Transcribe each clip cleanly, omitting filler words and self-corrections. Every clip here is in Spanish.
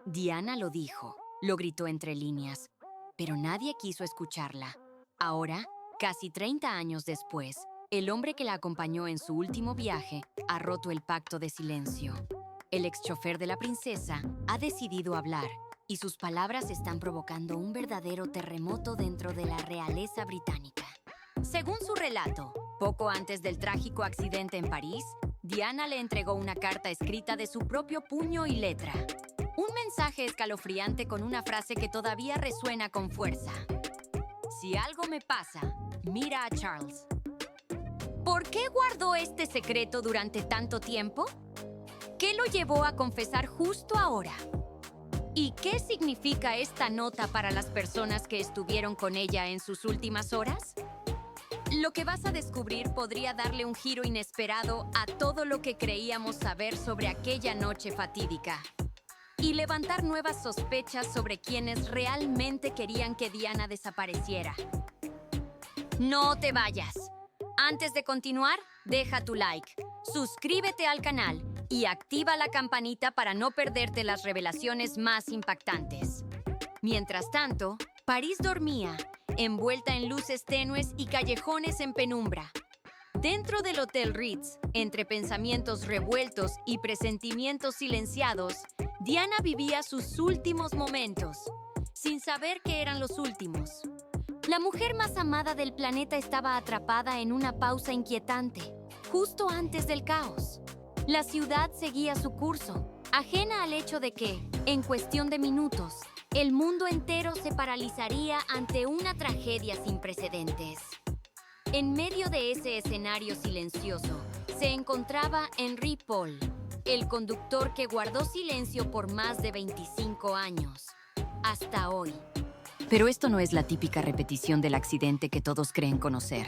Diana lo dijo, lo gritó entre líneas, pero nadie quiso escucharla. Ahora, casi 30 años después, el hombre que la acompañó en su último viaje ha roto el pacto de silencio. El exchofer de la princesa ha decidido hablar, y sus palabras están provocando un verdadero terremoto dentro de la realeza británica. Según su relato, poco antes del trágico accidente en París, Diana le entregó una carta escrita de su propio puño y letra. Un mensaje escalofriante con una frase que todavía resuena con fuerza. Si algo me pasa, mira a Charles. ¿Por qué guardó este secreto durante tanto tiempo? ¿Qué lo llevó a confesar justo ahora? ¿Y qué significa esta nota para las personas que estuvieron con ella en sus últimas horas? Lo que vas a descubrir podría darle un giro inesperado a todo lo que creíamos saber sobre aquella noche fatídica y levantar nuevas sospechas sobre quienes realmente querían que Diana desapareciera. No te vayas. Antes de continuar, deja tu like, suscríbete al canal y activa la campanita para no perderte las revelaciones más impactantes. Mientras tanto, París dormía, envuelta en luces tenues y callejones en penumbra. Dentro del Hotel Ritz, entre pensamientos revueltos y presentimientos silenciados, Diana vivía sus últimos momentos, sin saber que eran los últimos. La mujer más amada del planeta estaba atrapada en una pausa inquietante, justo antes del caos. La ciudad seguía su curso, ajena al hecho de que, en cuestión de minutos, el mundo entero se paralizaría ante una tragedia sin precedentes. En medio de ese escenario silencioso, se encontraba Henry Paul, el conductor que guardó silencio por más de 25 años, hasta hoy. Pero esto no es la típica repetición del accidente que todos creen conocer.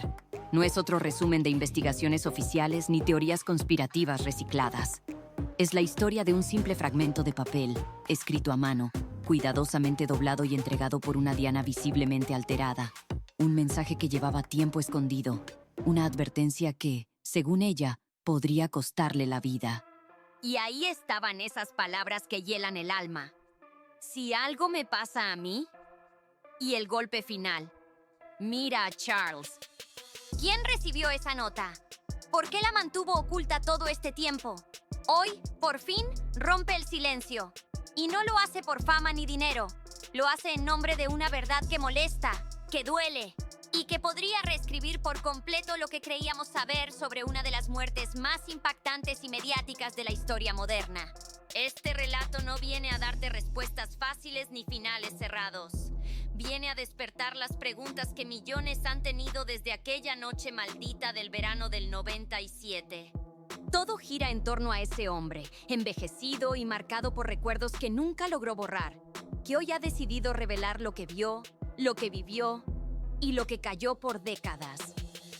No es otro resumen de investigaciones oficiales ni teorías conspirativas recicladas. Es la historia de un simple fragmento de papel, escrito a mano, cuidadosamente doblado y entregado por una Diana visiblemente alterada. Un mensaje que llevaba tiempo escondido. Una advertencia que, según ella, podría costarle la vida. Y ahí estaban esas palabras que hielan el alma. Si algo me pasa a mí... Y el golpe final. Mira a Charles. ¿Quién recibió esa nota? ¿Por qué la mantuvo oculta todo este tiempo? Hoy, por fin, rompe el silencio. Y no lo hace por fama ni dinero. Lo hace en nombre de una verdad que molesta, que duele, y que podría reescribir por completo lo que creíamos saber sobre una de las muertes más impactantes y mediáticas de la historia moderna. Este relato no viene a darte respuestas fáciles ni finales cerrados. Viene a despertar las preguntas que millones han tenido desde aquella noche maldita del verano del 97. Todo gira en torno a ese hombre, envejecido y marcado por recuerdos que nunca logró borrar, que hoy ha decidido revelar lo que vio, lo que vivió y lo que calló por décadas.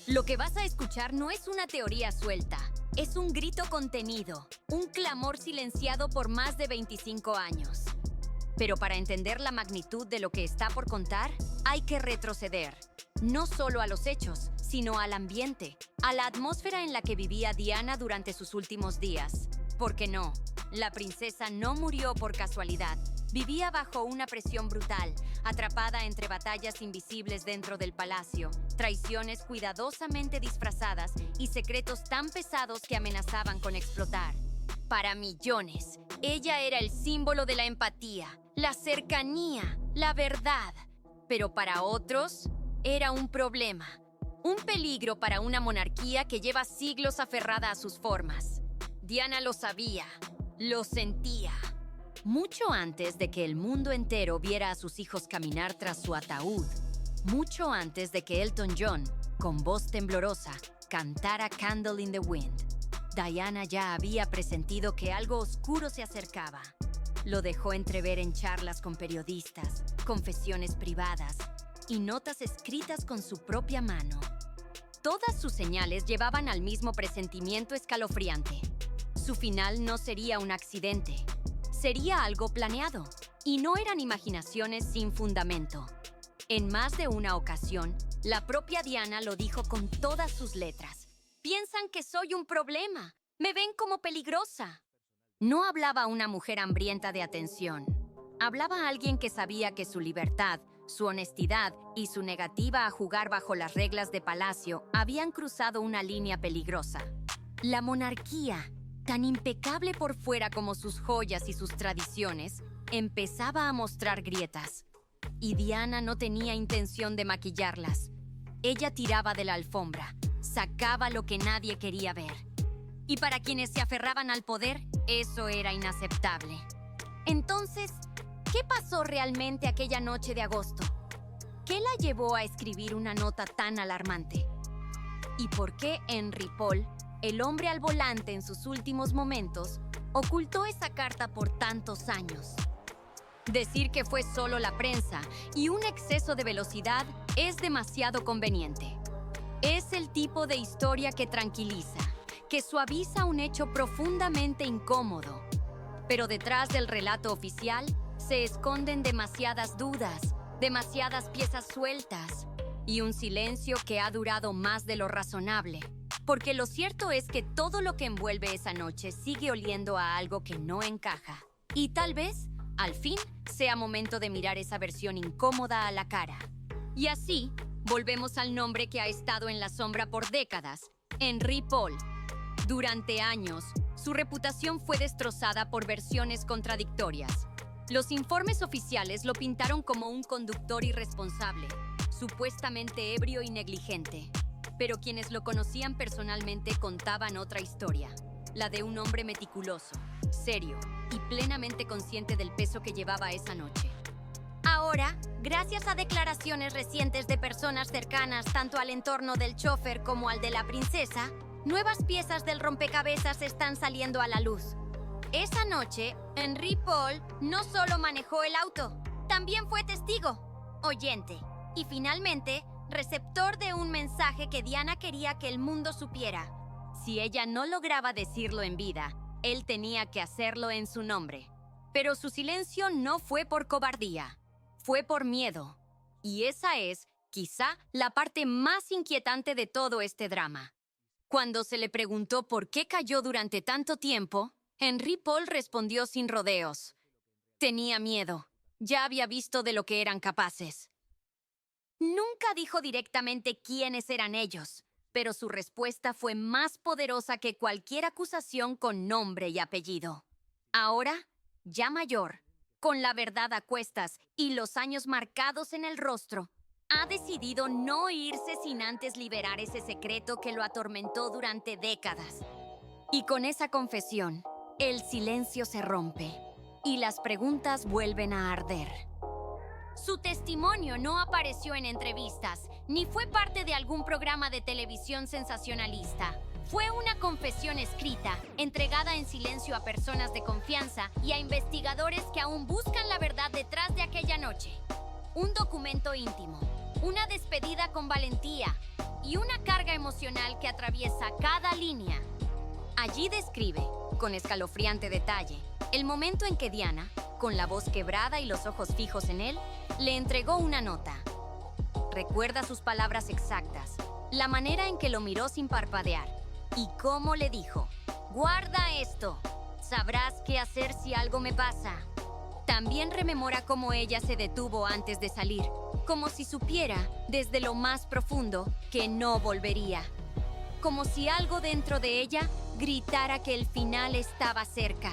Lo que vas a escuchar no es una teoría suelta, es un grito contenido, un clamor silenciado por más de 25 años. Pero para entender la magnitud de lo que está por contar, hay que retroceder. No solo a los hechos, sino al ambiente, a la atmósfera en la que vivía Diana durante sus últimos días. Porque no, la princesa no murió por casualidad. Vivía bajo una presión brutal, atrapada entre batallas invisibles dentro del palacio, traiciones cuidadosamente disfrazadas y secretos tan pesados que amenazaban con explotar. Para millones, ella era el símbolo de la empatía, la cercanía, la verdad. Pero para otros, era un problema, un peligro para una monarquía que lleva siglos aferrada a sus formas. Diana lo sabía, lo sentía. Mucho antes de que el mundo entero viera a sus hijos caminar tras su ataúd, mucho antes de que Elton John, con voz temblorosa, cantara Candle in the Wind, Diana ya había presentido que algo oscuro se acercaba. Lo dejó entrever en charlas con periodistas, confesiones privadas y notas escritas con su propia mano. Todas sus señales llevaban al mismo presentimiento escalofriante. Su final no sería un accidente. Sería algo planeado, y no eran imaginaciones sin fundamento. En más de una ocasión, la propia Diana lo dijo con todas sus letras. Piensan que soy un problema. Me ven como peligrosa. No hablaba una mujer hambrienta de atención. Hablaba alguien que sabía que su libertad, su honestidad y su negativa a jugar bajo las reglas de palacio habían cruzado una línea peligrosa. La monarquía, tan impecable por fuera como sus joyas y sus tradiciones, empezaba a mostrar grietas. Y Diana no tenía intención de maquillarlas. Ella tiraba de la alfombra, sacaba lo que nadie quería ver. Y para quienes se aferraban al poder, eso era inaceptable. Entonces, ¿qué pasó realmente aquella noche de agosto? ¿Qué la llevó a escribir una nota tan alarmante? ¿Y por qué Henry Paul, el hombre al volante en sus últimos momentos, ocultó esa carta por tantos años? Decir que fue solo la prensa y un exceso de velocidad es demasiado conveniente. Es el tipo de historia que tranquiliza, que suaviza un hecho profundamente incómodo. Pero detrás del relato oficial se esconden demasiadas dudas, demasiadas piezas sueltas y un silencio que ha durado más de lo razonable. Porque lo cierto es que todo lo que envuelve esa noche sigue oliendo a algo que no encaja. Y tal vez, al fin, sea momento de mirar esa versión incómoda a la cara. Y así, volvemos al nombre que ha estado en la sombra por décadas, Henry Paul. Durante años, su reputación fue destrozada por versiones contradictorias. Los informes oficiales lo pintaron como un conductor irresponsable, supuestamente ebrio y negligente. Pero quienes lo conocían personalmente contaban otra historia, la de un hombre meticuloso, serio y plenamente consciente del peso que llevaba esa noche. Ahora, gracias a declaraciones recientes de personas cercanas tanto al entorno del chofer como al de la princesa, nuevas piezas del rompecabezas están saliendo a la luz. Esa noche, Henry Paul no solo manejó el auto, también fue testigo, oyente y finalmente receptor de un mensaje que Diana quería que el mundo supiera. Si ella no lograba decirlo en vida, él tenía que hacerlo en su nombre. Pero su silencio no fue por cobardía, fue por miedo. Y esa es, quizá, la parte más inquietante de todo este drama. Cuando se le preguntó por qué cayó durante tanto tiempo, Henry Paul respondió sin rodeos. Tenía miedo. Ya había visto de lo que eran capaces. Nunca dijo directamente quiénes eran ellos, pero su respuesta fue más poderosa que cualquier acusación con nombre y apellido. Ahora, ya mayor, con la verdad a cuestas y los años marcados en el rostro, ha decidido no irse sin antes liberar ese secreto que lo atormentó durante décadas. Y con esa confesión, el silencio se rompe y las preguntas vuelven a arder. Su testimonio no apareció en entrevistas, ni fue parte de algún programa de televisión sensacionalista. Fue una confesión escrita, entregada en silencio a personas de confianza y a investigadores que aún buscan la verdad detrás de aquella noche. Un documento íntimo, una despedida con valentía y una carga emocional que atraviesa cada línea. Allí describe, con escalofriante detalle, el momento en que Diana, con la voz quebrada y los ojos fijos en él, le entregó una nota. Recuerda sus palabras exactas, la manera en que lo miró sin parpadear y cómo le dijo: «Guarda esto, sabrás qué hacer si algo me pasa». También rememora cómo ella se detuvo antes de salir, como si supiera, desde lo más profundo, que no volvería. Como si algo dentro de ella gritara que el final estaba cerca.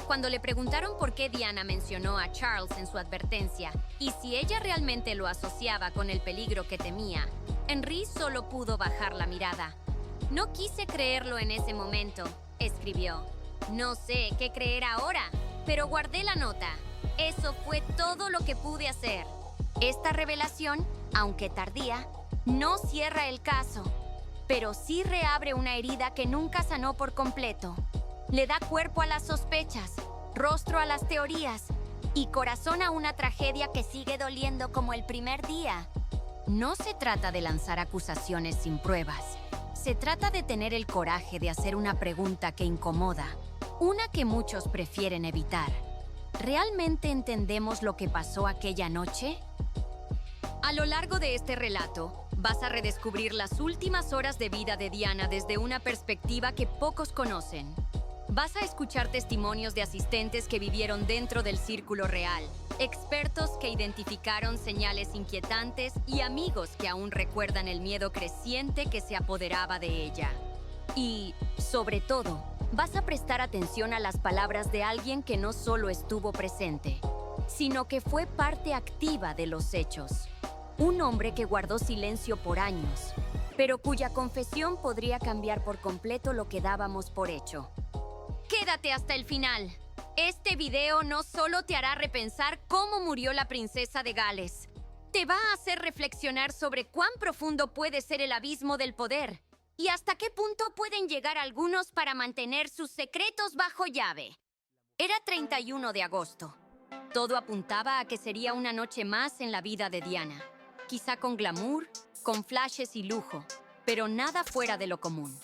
Cuando le preguntaron por qué Diana mencionó a Charles en su advertencia y si ella realmente lo asociaba con el peligro que temía, Henry solo pudo bajar la mirada. «No quise creerlo en ese momento», escribió. «No sé qué creer ahora, pero guardé la nota. Eso fue todo lo que pude hacer». Esta revelación, aunque tardía, no cierra el caso, pero sí reabre una herida que nunca sanó por completo. Le da cuerpo a las sospechas, rostro a las teorías y corazón a una tragedia que sigue doliendo como el primer día. No se trata de lanzar acusaciones sin pruebas. Se trata de tener el coraje de hacer una pregunta que incomoda, una que muchos prefieren evitar. ¿Realmente entendemos lo que pasó aquella noche? A lo largo de este relato, vas a redescubrir las últimas horas de vida de Diana desde una perspectiva que pocos conocen. Vas a escuchar testimonios de asistentes que vivieron dentro del círculo real, expertos que identificaron señales inquietantes y amigos que aún recuerdan el miedo creciente que se apoderaba de ella. Y, sobre todo, vas a prestar atención a las palabras de alguien que no solo estuvo presente, sino que fue parte activa de los hechos. Un hombre que guardó silencio por años, pero cuya confesión podría cambiar por completo lo que dábamos por hecho. Quédate hasta el final. Este video no solo te hará repensar cómo murió la princesa de Gales, te va a hacer reflexionar sobre cuán profundo puede ser el abismo del poder y hasta qué punto pueden llegar algunos para mantener sus secretos bajo llave. Era 31 de agosto. Todo apuntaba a que sería una noche más en la vida de Diana, quizá con glamour, con flashes y lujo, pero nada fuera de lo común.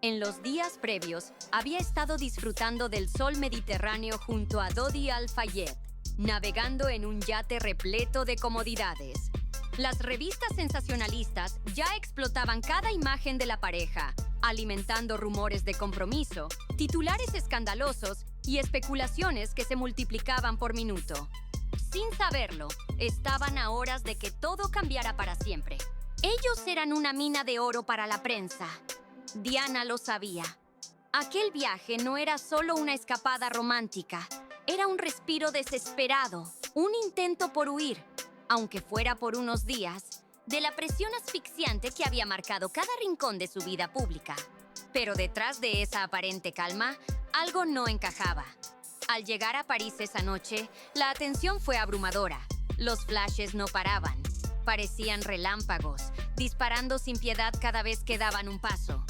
En los días previos, había estado disfrutando del sol Mediterráneo junto a Dodi Al-Fayed, navegando en un yate repleto de comodidades. Las revistas sensacionalistas ya explotaban cada imagen de la pareja, alimentando rumores de compromiso, titulares escandalosos y especulaciones que se multiplicaban por minuto. Sin saberlo, estaban a horas de que todo cambiara para siempre. Ellos eran una mina de oro para la prensa. Diana lo sabía. Aquel viaje no era solo una escapada romántica, era un respiro desesperado, un intento por huir, aunque fuera por unos días, de la presión asfixiante que había marcado cada rincón de su vida pública. Pero detrás de esa aparente calma, algo no encajaba. Al llegar a París esa noche, la atención fue abrumadora. Los flashes no paraban. Parecían relámpagos, disparando sin piedad cada vez que daban un paso.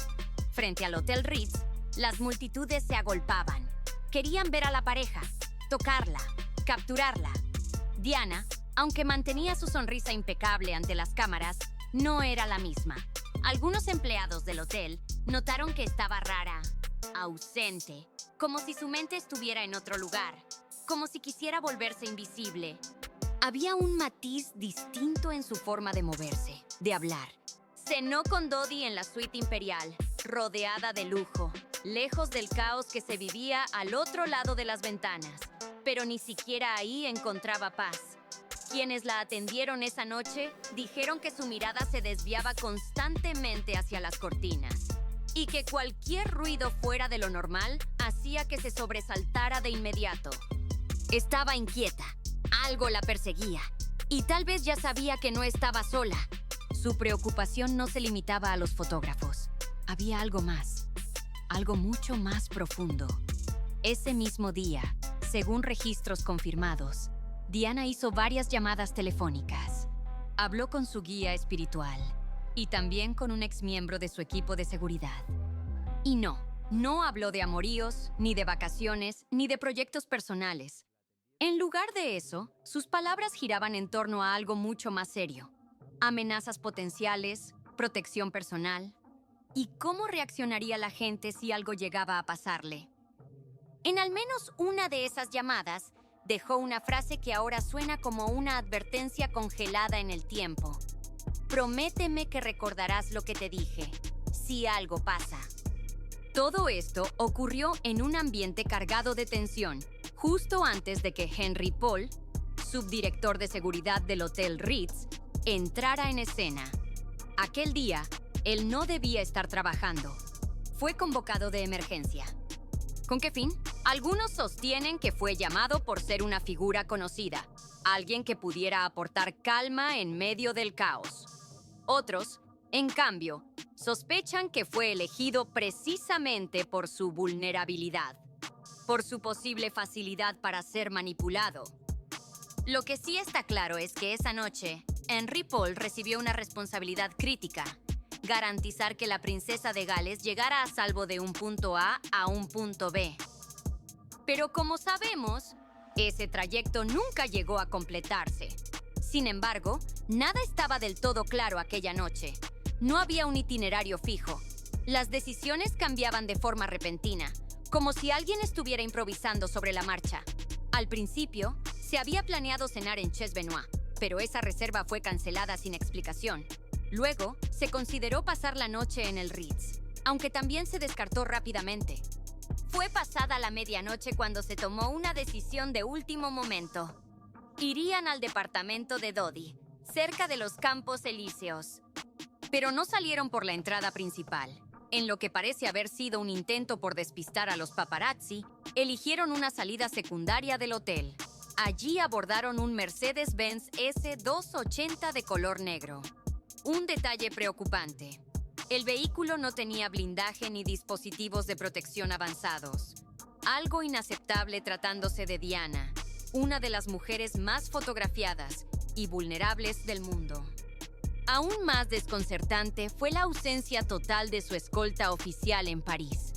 Frente al Hotel Ritz, las multitudes se agolpaban. Querían ver a la pareja, tocarla, capturarla. Diana, aunque mantenía su sonrisa impecable ante las cámaras, no era la misma. Algunos empleados del hotel notaron que estaba rara, ausente, como si su mente estuviera en otro lugar, como si quisiera volverse invisible. Había un matiz distinto en su forma de moverse, de hablar. Cenó con Dodi en la suite imperial, rodeada de lujo, lejos del caos que se vivía al otro lado de las ventanas. Pero ni siquiera ahí encontraba paz. Quienes la atendieron esa noche dijeron que su mirada se desviaba constantemente hacia las cortinas y que cualquier ruido fuera de lo normal hacía que se sobresaltara de inmediato. Estaba inquieta, algo la perseguía, y tal vez ya sabía que no estaba sola. Su preocupación no se limitaba a los fotógrafos. Había algo más, algo mucho más profundo. Ese mismo día, según registros confirmados, Diana hizo varias llamadas telefónicas. Habló con su guía espiritual y también con un exmiembro de su equipo de seguridad. Y no habló de amoríos, ni de vacaciones, ni de proyectos personales. En lugar de eso, sus palabras giraban en torno a algo mucho más serio. Amenazas potenciales, protección personal y cómo reaccionaría la gente si algo llegaba a pasarle. En al menos una de esas llamadas, dejó una frase que ahora suena como una advertencia congelada en el tiempo. Prométeme que recordarás lo que te dije, si algo pasa. Todo esto ocurrió en un ambiente cargado de tensión, justo antes de que Henry Paul, subdirector de seguridad del Hotel Ritz, entrara en escena. Aquel día, él no debía estar trabajando. Fue convocado de emergencia. ¿Con qué fin? Algunos sostienen que fue llamado por ser una figura conocida, alguien que pudiera aportar calma en medio del caos. Otros, en cambio, sospechan que fue elegido precisamente por su vulnerabilidad, por su posible facilidad para ser manipulado. Lo que sí está claro es que esa noche, Henry Paul recibió una responsabilidad crítica: garantizar que la princesa de Gales llegara a salvo de un punto A a un punto B. Pero como sabemos, ese trayecto nunca llegó a completarse. Sin embargo, nada estaba del todo claro aquella noche. No había un itinerario fijo. Las decisiones cambiaban de forma repentina, como si alguien estuviera improvisando sobre la marcha. Al principio, se había planeado cenar en Ches Benoit, pero esa reserva fue cancelada sin explicación. Luego, se consideró pasar la noche en el Ritz, aunque también se descartó rápidamente. Fue pasada la medianoche cuando se tomó una decisión de último momento. Irían al departamento de Dodi, cerca de los Campos Elíseos. Pero no salieron por la entrada principal. En lo que parece haber sido un intento por despistar a los paparazzi, eligieron una salida secundaria del hotel. Allí abordaron un Mercedes-Benz S280 de color negro. Un detalle preocupante. El vehículo no tenía blindaje ni dispositivos de protección avanzados. Algo inaceptable tratándose de Diana, una de las mujeres más fotografiadas y vulnerables del mundo. Aún más desconcertante fue la ausencia total de su escolta oficial en París.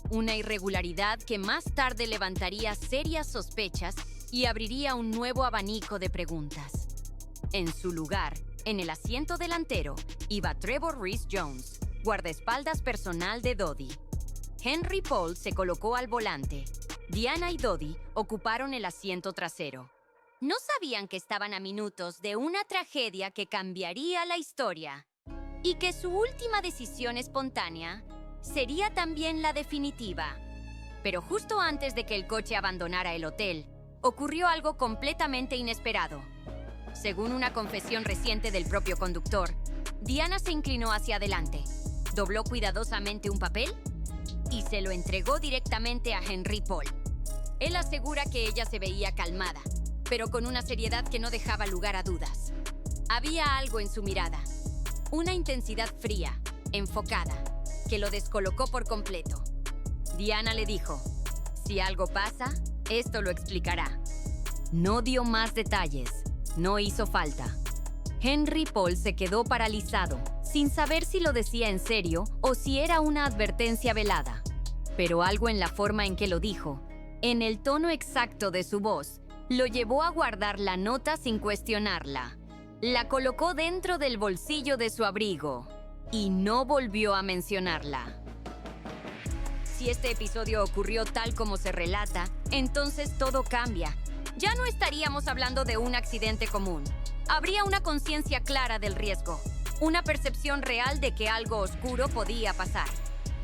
Una irregularidad que más tarde levantaría serias sospechas y abriría un nuevo abanico de preguntas. En su lugar, en el asiento delantero, iba Trevor Rhys-Jones, guardaespaldas personal de Dodi. Henry Paul se colocó al volante. Diana y Dodi ocuparon el asiento trasero. No sabían que estaban a minutos de una tragedia que cambiaría la historia y que su última decisión espontánea sería también la definitiva. Pero justo antes de que el coche abandonara el hotel, ocurrió algo completamente inesperado. Según una confesión reciente del propio conductor, Diana se inclinó hacia adelante, dobló cuidadosamente un papel y se lo entregó directamente a Henry Paul. Él asegura que ella se veía calmada, pero con una seriedad que no dejaba lugar a dudas. Había algo en su mirada, una intensidad fría, enfocada, que lo descolocó por completo. Diana le dijo, «Si algo pasa, esto lo explicará». No dio más detalles, no hizo falta. Henry Paul se quedó paralizado, sin saber si lo decía en serio o si era una advertencia velada. Pero algo en la forma en que lo dijo, en el tono exacto de su voz, lo llevó a guardar la nota sin cuestionarla. La colocó dentro del bolsillo de su abrigo y no volvió a mencionarla. Si este episodio ocurrió tal como se relata, entonces todo cambia. Ya no estaríamos hablando de un accidente común. Habría una conciencia clara del riesgo, una percepción real de que algo oscuro podía pasar.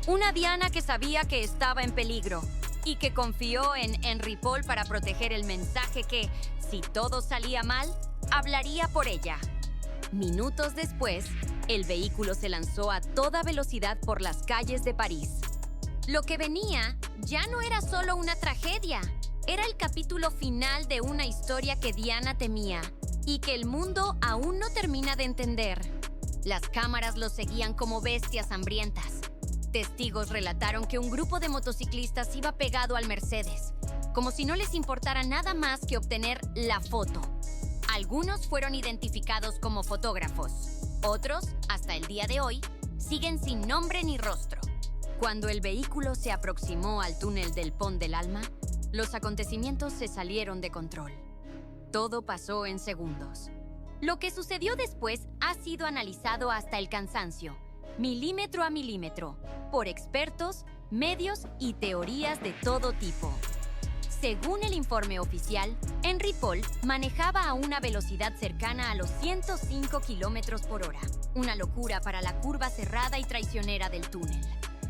Una Diana que sabía que estaba en peligro y que confió en Henry Paul para proteger el mensaje que, si todo salía mal, hablaría por ella. Minutos después, el vehículo se lanzó a toda velocidad por las calles de París. Lo que venía ya no era solo una tragedia, era el capítulo final de una historia que Diana temía y que el mundo aún no termina de entender. Las cámaras lo seguían como bestias hambrientas. Testigos relataron que un grupo de motociclistas iba pegado al Mercedes, como si no les importara nada más que obtener la foto. Algunos fueron identificados como fotógrafos. Otros, hasta el día de hoy, siguen sin nombre ni rostro. Cuando el vehículo se aproximó al túnel del Pont del Alma, los acontecimientos se salieron de control. Todo pasó en segundos. Lo que sucedió después ha sido analizado hasta el cansancio, milímetro a milímetro, por expertos, medios y teorías de todo tipo. Según el informe oficial, Henry Paul manejaba a una velocidad cercana a los 105 km/h, una locura para la curva cerrada y traicionera del túnel.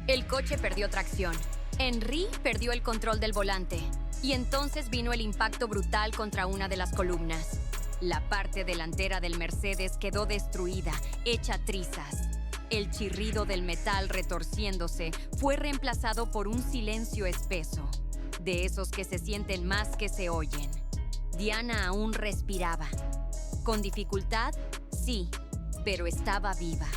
El coche perdió tracción. Henry perdió el control del volante y entonces vino el impacto brutal contra una de las columnas. La parte delantera del Mercedes quedó destruida, hecha trizas. El chirrido del metal retorciéndose fue reemplazado por un silencio espeso, de esos que se sienten más que se oyen. Diana aún respiraba. Con dificultad, sí, pero estaba viva.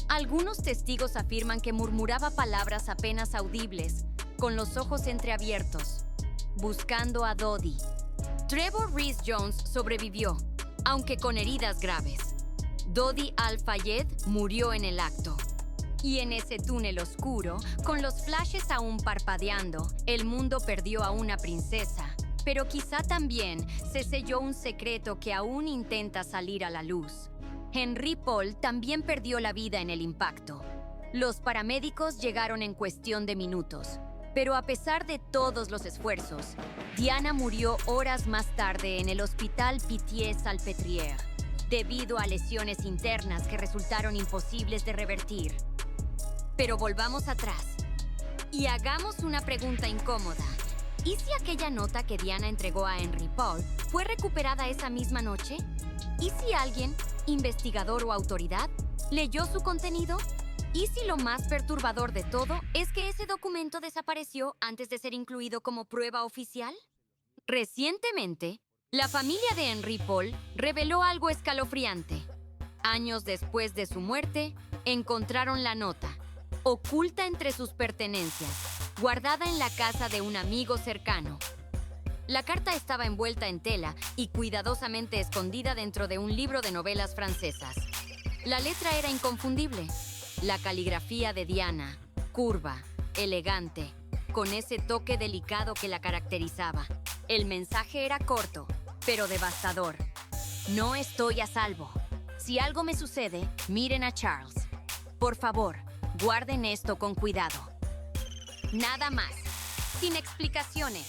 Algunos testigos afirman que murmuraba palabras apenas audibles, con los ojos entreabiertos, buscando a Dodi. Trevor Rhys-Jones sobrevivió, aunque con heridas graves. Dodi Al-Fayed murió en el acto. Y en ese túnel oscuro, con los flashes aún parpadeando, el mundo perdió a una princesa. Pero quizá también se selló un secreto que aún intenta salir a la luz. Henry Paul también perdió la vida en el impacto. Los paramédicos llegaron en cuestión de minutos. Pero a pesar de todos los esfuerzos, Diana murió horas más tarde en el hospital Pitié-Salpêtrière, debido a lesiones internas que resultaron imposibles de revertir. Pero volvamos atrás. Y hagamos una pregunta incómoda. ¿Y si aquella nota que Diana entregó a Henry Paul fue recuperada esa misma noche? ¿Y si alguien, investigador o autoridad, leyó su contenido? ¿Y si lo más perturbador de todo es que ese documento desapareció antes de ser incluido como prueba oficial? Recientemente, la familia de Henry Paul reveló algo escalofriante. Años después de su muerte, encontraron la nota, oculta entre sus pertenencias, guardada en la casa de un amigo cercano. La carta estaba envuelta en tela y cuidadosamente escondida dentro de un libro de novelas francesas. La letra era inconfundible. La caligrafía de Diana, curva, elegante, con ese toque delicado que la caracterizaba. El mensaje era corto, pero devastador. No estoy a salvo. Si algo me sucede, miren a Charles. Por favor, guarden esto con cuidado. Nada más. Sin explicaciones.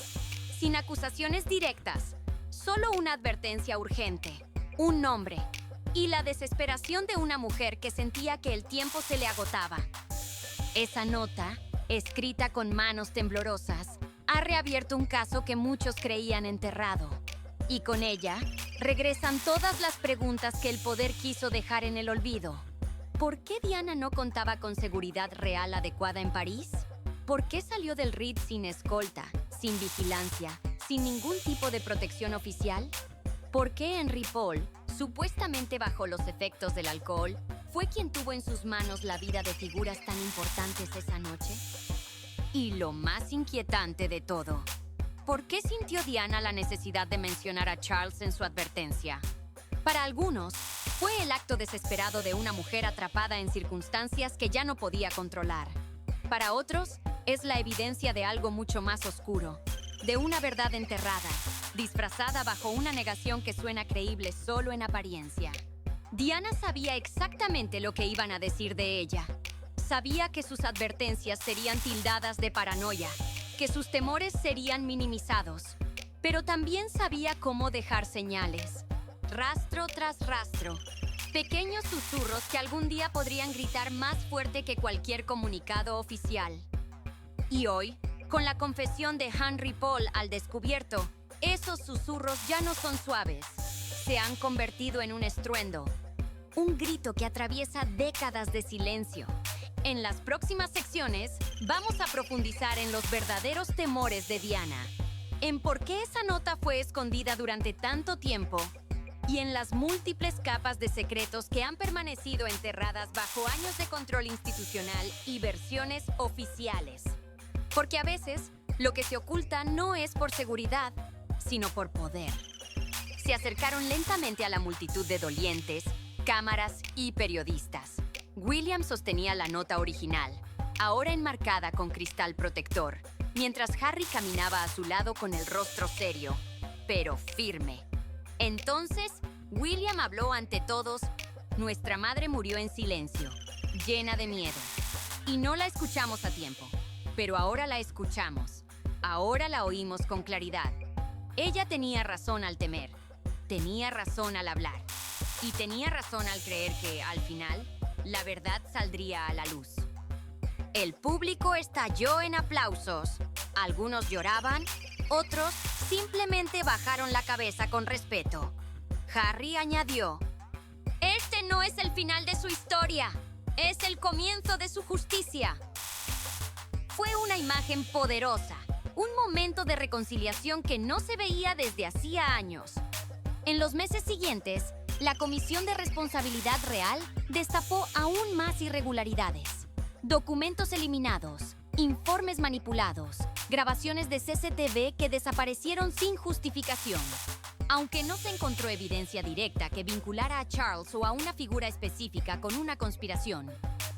Sin acusaciones directas. Solo una advertencia urgente. Un nombre. Y la desesperación de una mujer que sentía que el tiempo se le agotaba. Esa nota, escrita con manos temblorosas, ha reabierto un caso que muchos creían enterrado. Y con ella, regresan todas las preguntas que el poder quiso dejar en el olvido. ¿Por qué Diana no contaba con seguridad real adecuada en París? ¿Por qué salió del Ritz sin escolta, sin vigilancia, sin ningún tipo de protección oficial? ¿Por qué Henry Paul, supuestamente bajo los efectos del alcohol, fue quien tuvo en sus manos la vida de figuras tan importantes esa noche? Y lo más inquietante de todo, ¿por qué sintió Diana la necesidad de mencionar a Charles en su advertencia? Para algunos, fue el acto desesperado de una mujer atrapada en circunstancias que ya no podía controlar. Para otros, es la evidencia de algo mucho más oscuro, de una verdad enterrada, disfrazada bajo una negación que suena creíble solo en apariencia. Diana sabía exactamente lo que iban a decir de ella. Sabía que sus advertencias serían tildadas de paranoia, que sus temores serían minimizados, pero también sabía cómo dejar señales, rastro tras rastro, pequeños susurros que algún día podrían gritar más fuerte que cualquier comunicado oficial. Y hoy, con la confesión de Henry Paul al descubierto, esos susurros ya no son suaves. Se han convertido en un estruendo. Un grito que atraviesa décadas de silencio. En las próximas secciones, vamos a profundizar en los verdaderos temores de Diana, en por qué esa nota fue escondida durante tanto tiempo y en las múltiples capas de secretos que han permanecido enterradas bajo años de control institucional y versiones oficiales. Porque a veces, lo que se oculta no es por seguridad, sino por poder. Se acercaron lentamente a la multitud de dolientes, cámaras y periodistas. William sostenía la nota original, ahora enmarcada con cristal protector, mientras Harry caminaba a su lado con el rostro serio, pero firme. Entonces, William habló ante todos. Nuestra madre murió en silencio, llena de miedo. Y no la escuchamos a tiempo, pero ahora la escuchamos. Ahora la oímos con claridad. Ella tenía razón al temer, tenía razón al hablar, y tenía razón al creer que, al final, la verdad saldría a la luz. El público estalló en aplausos. Algunos lloraban, otros simplemente bajaron la cabeza con respeto. Harry añadió: "Este no es el final de su historia, es el comienzo de su justicia". Fue una imagen poderosa, un momento de reconciliación que no se veía desde hacía años. En los meses siguientes, la Comisión de Responsabilidad Real destapó aún más irregularidades. Documentos eliminados, informes manipulados, grabaciones de CCTV que desaparecieron sin justificación. Aunque no se encontró evidencia directa que vinculara a Charles o a una figura específica con una conspiración,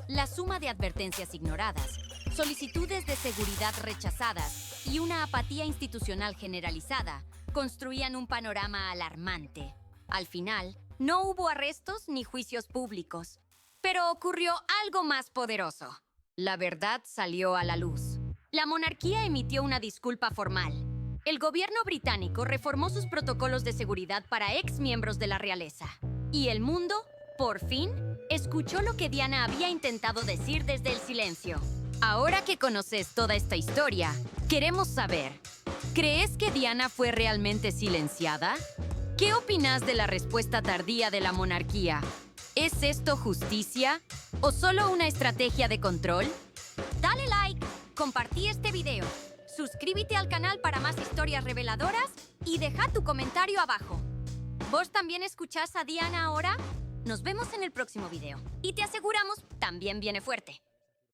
la suma de advertencias ignoradas, solicitudes de seguridad rechazadas y una apatía institucional generalizada construían un panorama alarmante. Al final, no hubo arrestos ni juicios públicos, pero ocurrió algo más poderoso. La verdad salió a la luz. La monarquía emitió una disculpa formal. El gobierno británico reformó sus protocolos de seguridad para exmiembros de la realeza. Y el mundo, por fin, escuchó lo que Diana había intentado decir desde el silencio. Ahora que conoces toda esta historia, queremos saber, ¿crees que Diana fue realmente silenciada? ¿Qué opinas de la respuesta tardía de la monarquía? ¿Es esto justicia o solo una estrategia de control? Dale like, compartí este video, suscríbete al canal para más historias reveladoras y deja tu comentario abajo. ¿Vos también escuchás a Diana ahora? Nos vemos en el próximo video y te aseguramos, también viene fuerte.